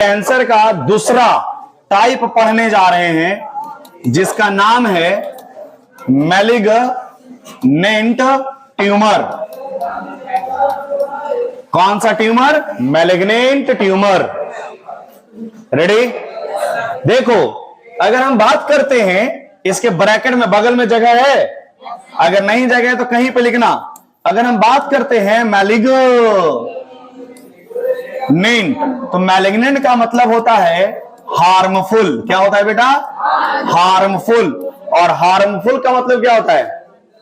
Cancer का दूसरा type पढ़ने जा रहे हैं जिसका नाम है मैलिग्नेंट ट्यूमर। कौन सा ट्यूमर? Malignant tumour. रेडी? देखो, अगर हम बात करते हैं, इसके ब्रैकेट में बगल में जगह है, अगर नहीं जगह है तो कहीं पे लिखना। अगर हम बात करते हैं मैलिग्नेंट, तो मैलिग्नेंट का मतलब होता है हार्मफुल। क्या होता है बेटा? हार्मफुल। और हार्मफुल का मतलब क्या होता है?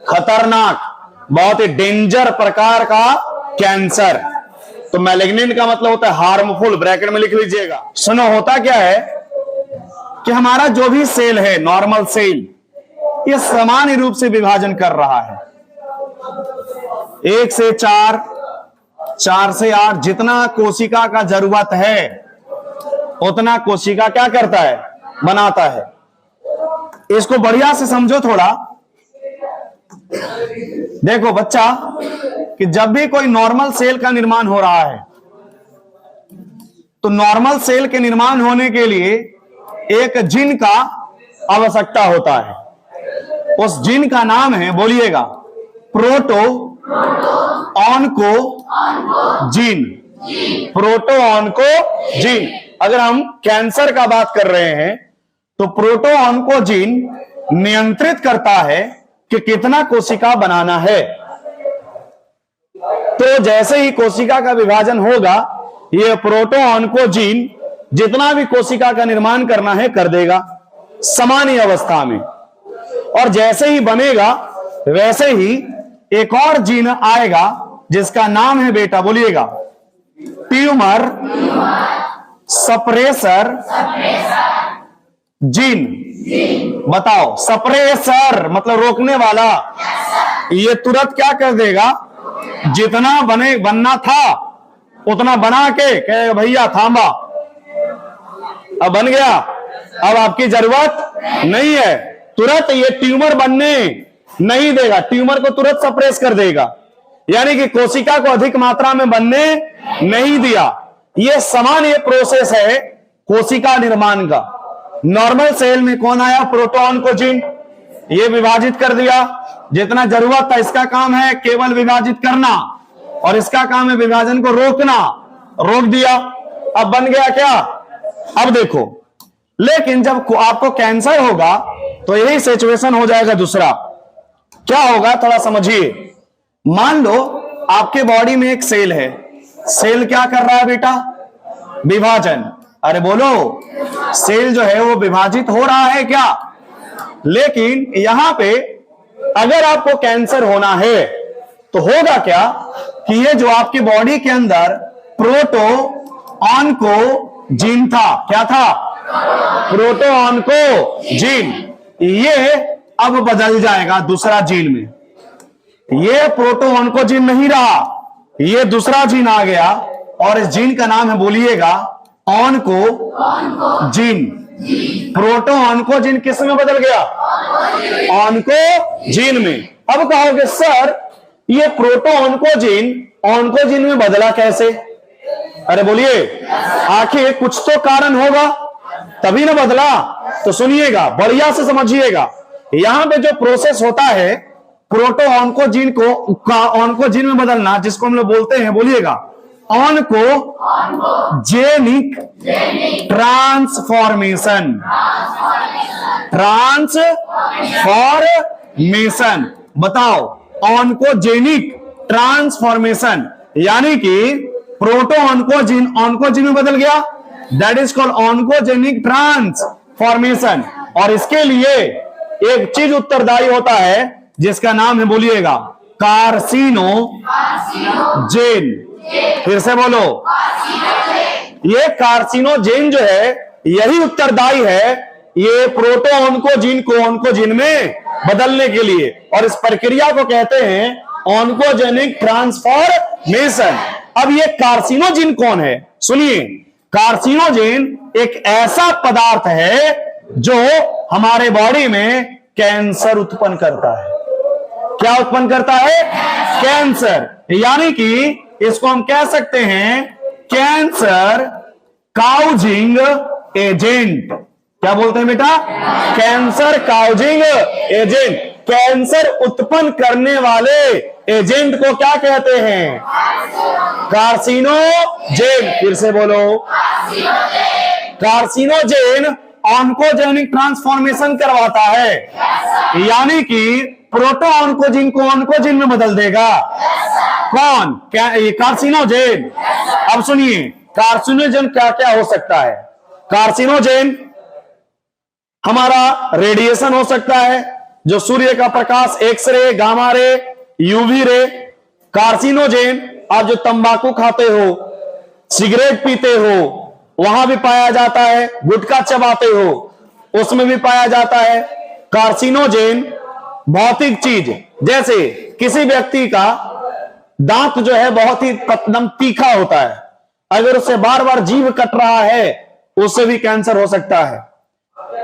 खतरनाक, बहुत ही डेंजर प्रकार का कैंसर। तो मैलिग्नेंट का मतलब होता है हार्मफुल, ब्रैकेट में लिख लीजिएगा। सुनो, होता क्या है कि हमारा जो भी सेल है, नॉर्मल सेल, ये समान रूप से विभाजन कर रहा है। 1 से 4, 4 से 8, जितना कोशिका का जरूरत है उतना कोशिका क्या करता है? बनाता है। इसको बढ़िया से समझो थोड़ा। देखो बच्चा, कि जब भी कोई नॉर्मल सेल का निर्माण हो रहा है तो नॉर्मल सेल के निर्माण होने के लिए एक जीन का आवश्यकता होता है। उस जीन का नाम है, बोलिएगा, proto onco gene. Proto onco gene. अगर हम कैंसर का बात कर रहे हैं तो प्रोटो ऑन्को जीन नियंत्रित करता है कि कितना कोशिका बनाना है। तो जैसे ही कोशिका का विभाजन होगा, यह प्रोटो ऑन्को जीन जितना भी कोशिका का निर्माण करना है कर देगा समान ही अवस्था में। और जैसे ही बनेगा वैसे ही एक और जीन आएगा जिसका नाम है, बेटा बोलिएगा, ट्यूमर सप्रेसर जीन। बताओ, सप्रेसर मतलब रोकने वाला। ये तुरंत क्या कर देगा? जितना बनना था उतना बना के कहे भैया थांबा, अब बन गया, अब आपकी जरूरत नहीं है। तुरंत ये ट्यूमर बनने नहीं देगा, ट्यूमर को तुरंत सप्रेस कर देगा, यानी कि कोशिका को अधिक मात्रा में बनने नहीं दिया। ये समान ये प्रोसेस है कोशिका निर्माण का। नॉर्मल सेल में कौन आया? Proto onco gene. ये विभाजित कर दिया जितना जरूरत था। इसका काम है केवल विभाजित करना, और इसका काम है विभाजन को रोकना। रोक दिया, अब बन गया क्या? अब देखो, लेकिन जब आपको कैंसर होगा तो यही सिचुएशन हो जाएगा। दूसरा क्या होगा, थोड़ा समझिए। मान लो आपके बॉडी में एक सेल है। सेल क्या कर रहा है बेटा? विभाजन। अरे बोलो, सेल जो है वो विभाजित हो रहा है क्या? लेकिन यहां पे अगर आपको कैंसर होना है तो होगा क्या कि ये जो आपकी बॉडी के अंदर प्रोटो ऑन्को जीन था, क्या था? प्रोटो ऑन्को जीन, ये अब बदल जाएगा दूसरा जीन में। ये प्रोटो ऑन्को जीन नहीं रहा, ये दूसरा जीन आ गया, और इस जीन का नाम है, बोलिएगा, onco gene. Proto onco gene किस में बदल गया? ऑन्को जीन में। अब कहोगे सर, ये प्रोटो ऑन्को जीन में बदला कैसे? अरे बोलिए, आखिर कुछ तो कारण होगा तभी ना बदला। तो सुनिएगा, बढ़िया से समझिएगा। यहां पे जो प्रोसेस होता है प्रोटो ऑन्को जीन को ऑन्को जीन में बदलना, जिसको हम लोग बोलते हैं, बोलिएगा, ऑन्को जेनिक ट्रांसफॉर्मेशन। ट्रांसफॉर्मेशन, बताओ, ऑन्कोजेनिक ट्रांसफॉर्मेशन, यानी कि प्रोटो ऑन्को जीन में बदल गया। That is called oncogenic transformation. और इसके लिए एक चीज उत्तरदायी होता है जिसका नाम है, बोलिएगा, कार्सिनोजेन। फिर से बोलो, ये कार्सिनोजेन जो है यही उत्तरदायी है ये प्रोटो ऑन्को जीन को ऑन्को जीन में बदलने के लिए, और इस प्रक्रिया को कहते हैं ऑन्कोजेनिक ट्रांसफॉर्मेशन। अब ये कार्सिनोजेन कौन है? सुनिए, कार्सिनोजेन एक ऐसा पदार्थ है जो हमारे बॉडी में कैंसर उत्पन्न करता है। क्या उत्पन्न करता है? कैंसर। यानी कि इसको हम कह सकते हैं कैंसर काउजिंग एजेंट। क्या बोलते हैं बेटा? Cancer causing agent. कैंसर उत्पन्न करने वाले एजेंट को क्या कहते हैं? कार्सिनोजेन। फिर से बोलो, कार्सिनोजेन ऑन्कोजेनिक ट्रांसफॉर्मेशन करवाता है, यानी कि प्रोटो ऑन्कोजिन को ऑन्कोजिन में बदल देगा। कौन? क्या? ये कार्सिनोजेन। अब सुनिए, कार्सिनोजेन क्या क्या हो सकता है? कार्सिनोजेन हमारा रेडिएशन हो सकता है, जो सूर्य का प्रकाश, x ray, gamma ray, UV ray. Carcinogen आप जो तंबाकू खाते हो, सिगरेट पीते हो, वहां भी पाया जाता है। गुटखा चबाते हो, उसमें भी पाया जाता है। कार्सिनोजेन भौतिक चीज, जैसे किसी व्यक्ति का दांत जो है बहुत ही एकदम तीखा होता है, अगर उससे बार बार जीभ कट रहा है, उससे भी कैंसर हो सकता है।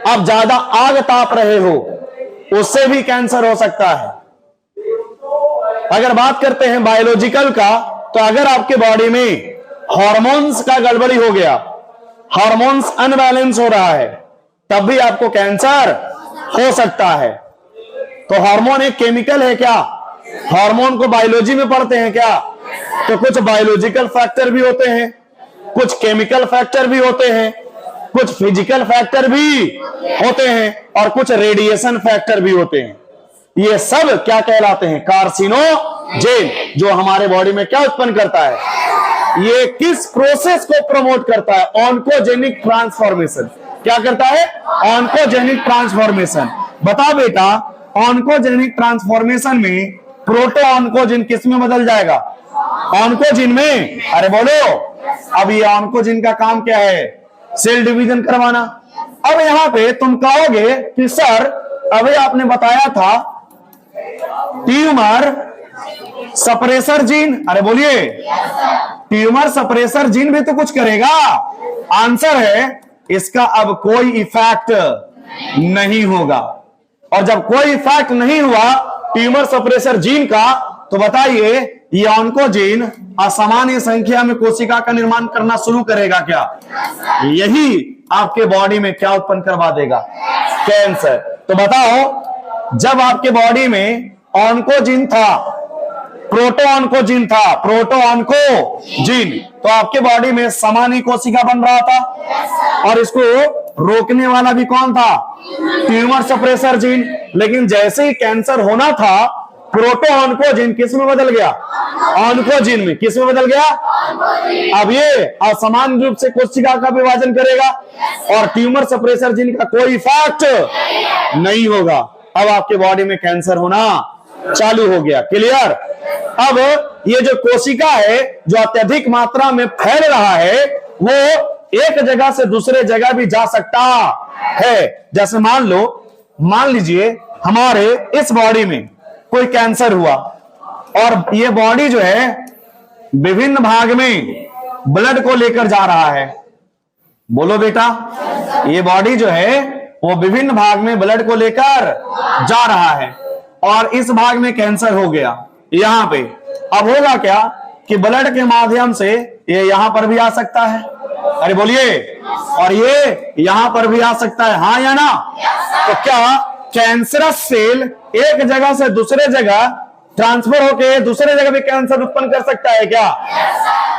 आप ज्यादा आग ताप रहे हो, उससे भी कैंसर हो सकता है। अगर बात करते हैं बायोलॉजिकल का, तो अगर आपके बॉडी में हार्मोन्स का गड़बड़ी हो गया, हार्मोन्स अनबैलेंस हो रहा है, तब भी आपको कैंसर हो सकता है। तो हार्मोन एक केमिकल है क्या? हार्मोन को बायोलॉजी में पढ़ते हैं क्या? तो कुछ बायोलॉजिकल फैक्टर भी होते हैं, कुछ केमिकल फैक्टर भी होते हैं, कुछ फिजिकल फैक्टर भी होते हैं, और कुछ रेडिएशन फैक्टर भी होते हैं। ये सब क्या कहलाते हैं? कार्सिनोजेन। जो हमारे बॉडी में क्या उत्पन्न करता है? ये किस प्रोसेस को प्रमोट करता है? Oncogenic transformation. क्या करता है? Oncogenic transformation. बता बेटा, ऑन्कोजेनिक ट्रांसफॉर्मेशन में प्रोटो ऑन्कोजिन किस में बदल जाएगा? ऑन्कोजिन में। अरे बोलो, अब ये ऑन्कोजिन का काम क्या है? सेल डिवीजन करवाना। अब यहां पे तुम कहोगे कि सर अभी आपने बताया था ट्यूमर सप्रेसर जीन। अरे बोलिए, ट्यूमर सप्रेसर जीन भी तो कुछ करेगा। आंसर है इसका अब कोई इफेक्ट नहीं होगा। और जब कोई इफेक्ट नहीं हुआ ट्यूमर सप्रेसर जीन का, तो बताइए ये ऑन्कोजीन असामान्य संख्या में कोशिका का निर्माण करना शुरू करेगा क्या? यही आपके बॉडी में क्या उत्पन्न करवा देगा? कैंसर। तो बताओ, जब आपके बॉडी में ऑन्कोजीन था, प्रोटो ऑन्कोजीन था, प्रोटो ऑन्कोजीन, तो आपके बॉडी में सामान्य कोशिका बन रहा था, और इसको रोकने वाला भी कौन था? Tumour suppressor gene. लेकिन जैसे ही कैंसर होना था, प्रोटो ऑन्कोजीन किस में बदल गया? ऑन्कोजीन में। किस में बदल गया? अब ये असमान रूप से कोशिका का विभाजन करेगा, और ट्यूमर सप्रेसर जीन का कोई इफेक्ट नहीं होगा। अब आपके बॉडी में कैंसर होना चालू हो गया। क्लियर? अब ये जो कोशिका है जो अत्यधिक मात्रा में फैल रहा है, वो एक जगह से दूसरे जगह भी जा सकता है। जैसे मान लीजिए हमारे इस बॉडी में कोई कैंसर हुआ, और ये बॉडी जो है विभिन्न भाग में ब्लड को लेकर जा रहा है। बोलो बेटा, ये बॉडी जो है वो विभिन्न भाग में ब्लड को लेकर जा रहा है, और इस भाग में कैंसर हो गया यहां पे। अब होगा क्या कि ब्लड के माध्यम से ये यहां पर भी आ सकता है। अरे बोलिए, और ये यहां पर भी आ सकता है, हाँ या ना? तो क्या कैंसरस सेल एक जगह से दूसरे जगह ट्रांसफर होकर दूसरे जगह भी कैंसर उत्पन्न कर सकता है क्या?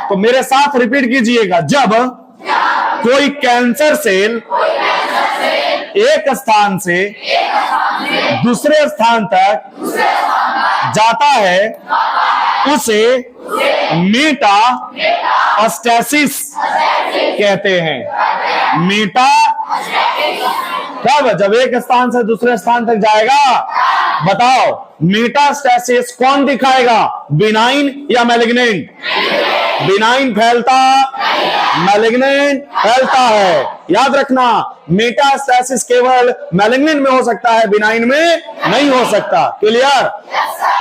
तो मेरे साथ रिपीट कीजिएगा, जब कोई कैंसर सेल एक स्थान से दूसरे स्थान तक जाता है, उसे मेटास्टेसिस कहते हैं। मेटा कब? जब एक स्थान से दूसरे स्थान तक जाएगा। बताओ, मेटास्टेसिस कौन दिखाएगा? बिनाइन या मैलिग्नेंट? बिनाइन फैलता, मैलिग्नेंट फैलता है। याद रखना, मेटास्टेसिस केवल मैलिग्नेंट में हो सकता है, बिनाइन में नहीं हो सकता। क्लियर?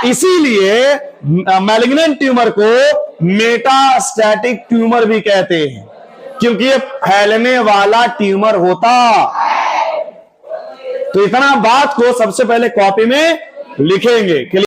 इसीलिए मैलिग्नेंट ट्यूमर को मेटास्टैटिक ट्यूमर भी कहते हैं, क्योंकि ये फैलने वाला ट्यूमर होता। तो इतना बात को सबसे पहले कॉपी में लिखेंगे।